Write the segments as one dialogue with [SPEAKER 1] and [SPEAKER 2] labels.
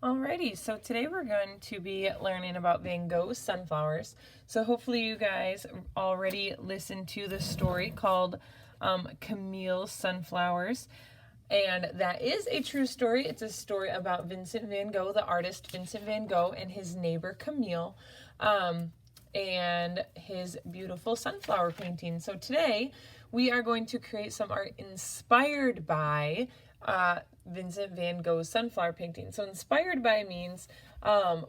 [SPEAKER 1] Alrighty, so today we're going to be learning about Van Gogh's sunflowers. So hopefully you guys already listened to the story called Camille's Sunflowers. And that is a true story. It's a story about Vincent van Gogh, the artist Vincent van Gogh, and his neighbor Camille, and his beautiful sunflower painting. So today we are going to create some art inspired by Vincent van Gogh's sunflower painting. So inspired by means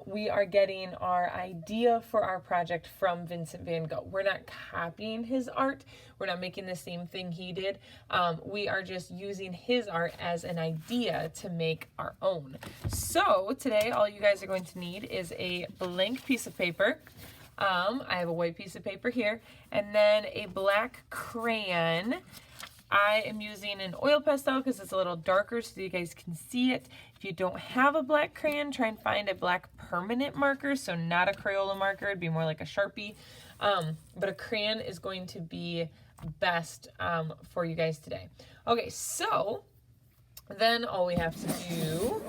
[SPEAKER 1] we are getting our idea for our project from Vincent van Gogh. We're not copying his art. We're not making the same thing he did. We are just using his art as an idea to make our own. So today all you guys are going to need is a blank piece of paper. I have a white piece of paper here, and then a black crayon. I am using an oil pastel because it's a little darker so you guys can see it. If you don't have a black crayon, try and find a black permanent marker, so not a Crayola marker. It'd be more like a Sharpie. But a crayon is going to be best for you guys today. Okay, so then all we have to do,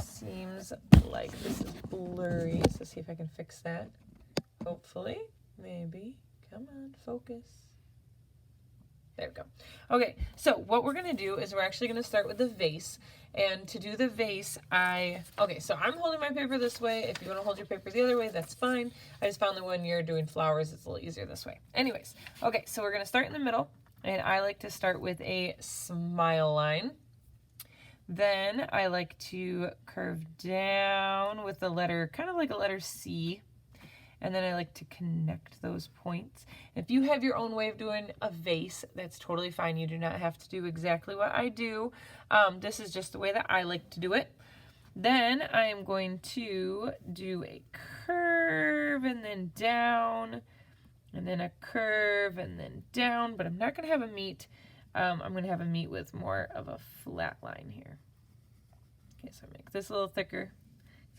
[SPEAKER 1] seems like this is blurry, so see if I can fix that. Hopefully, maybe. Come on, focus. There we go. Okay, so what we're going to do is we're actually going to start with the vase. And to do the vase, so I'm holding my paper this way. If you want to hold your paper the other way, that's fine. I just found that when you're doing flowers, it's a little easier this way. Anyways, okay, so we're going to start in the middle. And I like to start with a smile line. Then I like to curve down with the letter, kind of like a letter C. And then I like to connect those points. If you have your own way of doing a vase, that's totally fine. You do not have to do exactly what I do. This is just the way that I like to do it. Then I am going to do a curve and then down, and then a curve and then down, but I'm not going to have a meet. I'm going to have a meet with more of a flat line here. Okay, so I make this a little thicker.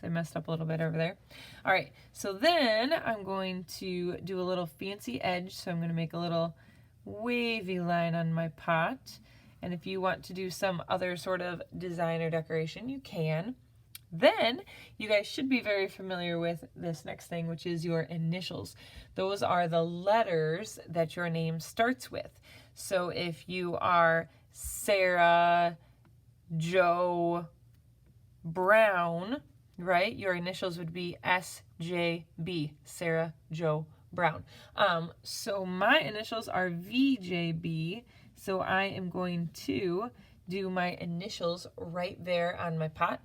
[SPEAKER 1] I messed up a little bit over there. All right, so then I'm going to do a little fancy edge. So I'm going to make a little wavy line on my pot. And if you want to do some other sort of design or decoration, you can. Then you guys should be very familiar with this next thing, which is your initials. Those are the letters that your name starts with. So if you are Sarah Joe Brown, right? Your initials would be SJB, Sarah Joe Brown. So my initials are VJB, so I am going to do my initials right there on my pot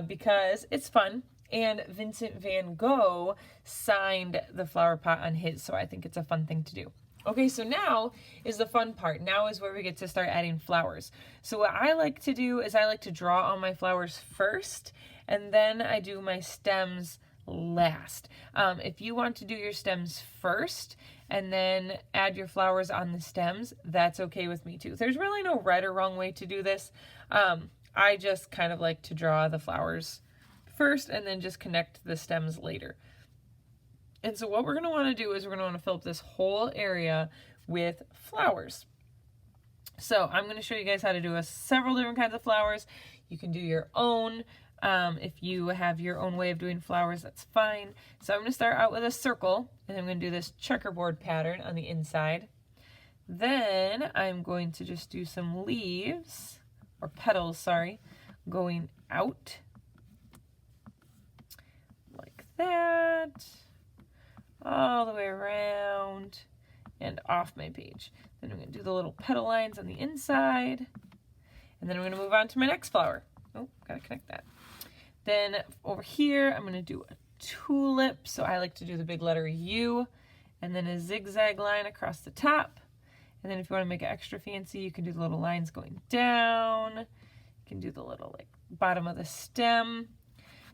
[SPEAKER 1] because it's fun. And Vincent van Gogh signed the flower pot on his, so I think it's a fun thing to do. Okay, so now is the fun part. Now is where we get to start adding flowers. So what I like to do is I like to draw all my flowers first, and then I do my stems last. If you want to do your stems first and then add your flowers on the stems, that's okay with me too. There's really no right or wrong way to do this. I just kind of like to draw the flowers first and then just connect the stems later. And so what we're going to want to do is we're going to want to fill up this whole area with flowers. So I'm going to show you guys how to do several different kinds of flowers. You can do your own. If you have your own way of doing flowers, that's fine. So I'm going to start out with a circle, and I'm going to do this checkerboard pattern on the inside. Then I'm going to just do some leaves, or petals, sorry, going out like that, all the way around and off my page. Then I'm going to do the little petal lines on the inside, and then I'm going to move on to my next flower. Oh, gotta connect that. Then over here, I'm going to do a tulip. So I like to do the big letter U, and then a zigzag line across the top. And then if you want to make it extra fancy, you can do the little lines going down. You can do the little like bottom of the stem.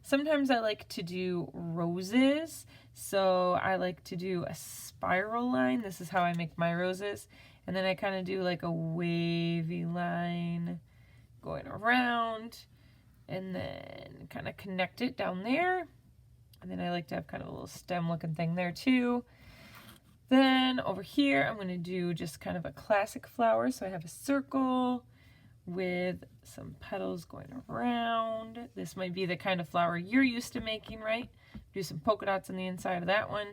[SPEAKER 1] Sometimes I like to do roses. So I like to do a spiral line. This is how I make my roses. And then I kind of do like a wavy line going around, and then kind of connect it down there. And then I like to have kind of a little stem looking thing there too. Then over here, I'm going to do just kind of a classic flower. So I have a circle with some petals going around. This might be the kind of flower you're used to making, right? Do some polka dots on the inside of that one.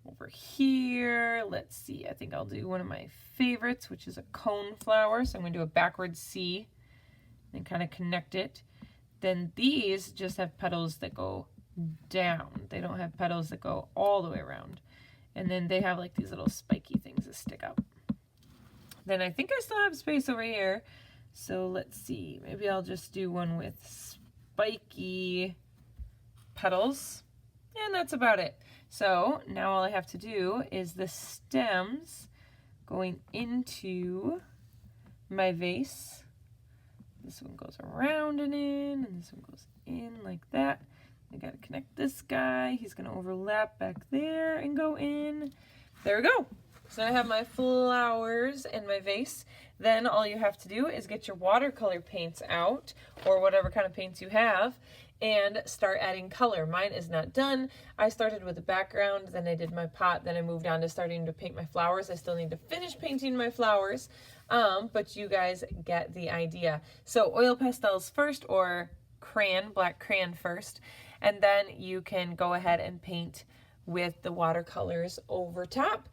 [SPEAKER 1] Over here, let's see, I think I'll do one of my favorites, which is a cone flower. So I'm going to do a backward C and kind of connect it. Then these just have petals that go down. They don't have petals that go all the way around. And then they have like these little spiky things that stick up. Then I think I still have space over here. So let's see, maybe I'll just do one with spiky petals. And that's about it. So now all I have to do is the stems going into my vase. This one goes around and in, and this one goes in like that. I gotta connect this guy. He's gonna overlap back there and go in. There we go. So I have my flowers in my vase. Then all you have to do is get your watercolor paints out, or whatever kind of paints you have, and start adding color. Mine is not done. I started with the background, then I did my pot, then I moved on to starting to paint my flowers. I still need to finish painting my flowers, but you guys get the idea. So oil pastels first, or crayon, black crayon first, and then you can go ahead and paint with the watercolors over top.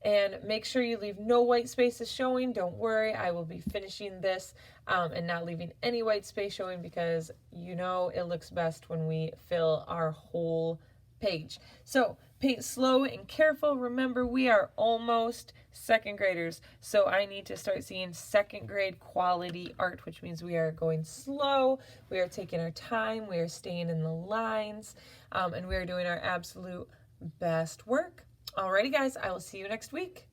[SPEAKER 1] And make sure you leave no white spaces showing. Don't worry, I will be finishing this and not leaving any white space showing, because you know it looks best when we fill our whole page. So paint slow and careful. Remember, we are almost second graders, so I need to start seeing second grade quality art, which means we are going slow, we are taking our time, we are staying in the lines, and we are doing our absolute best work. Alrighty guys, I will see you next week.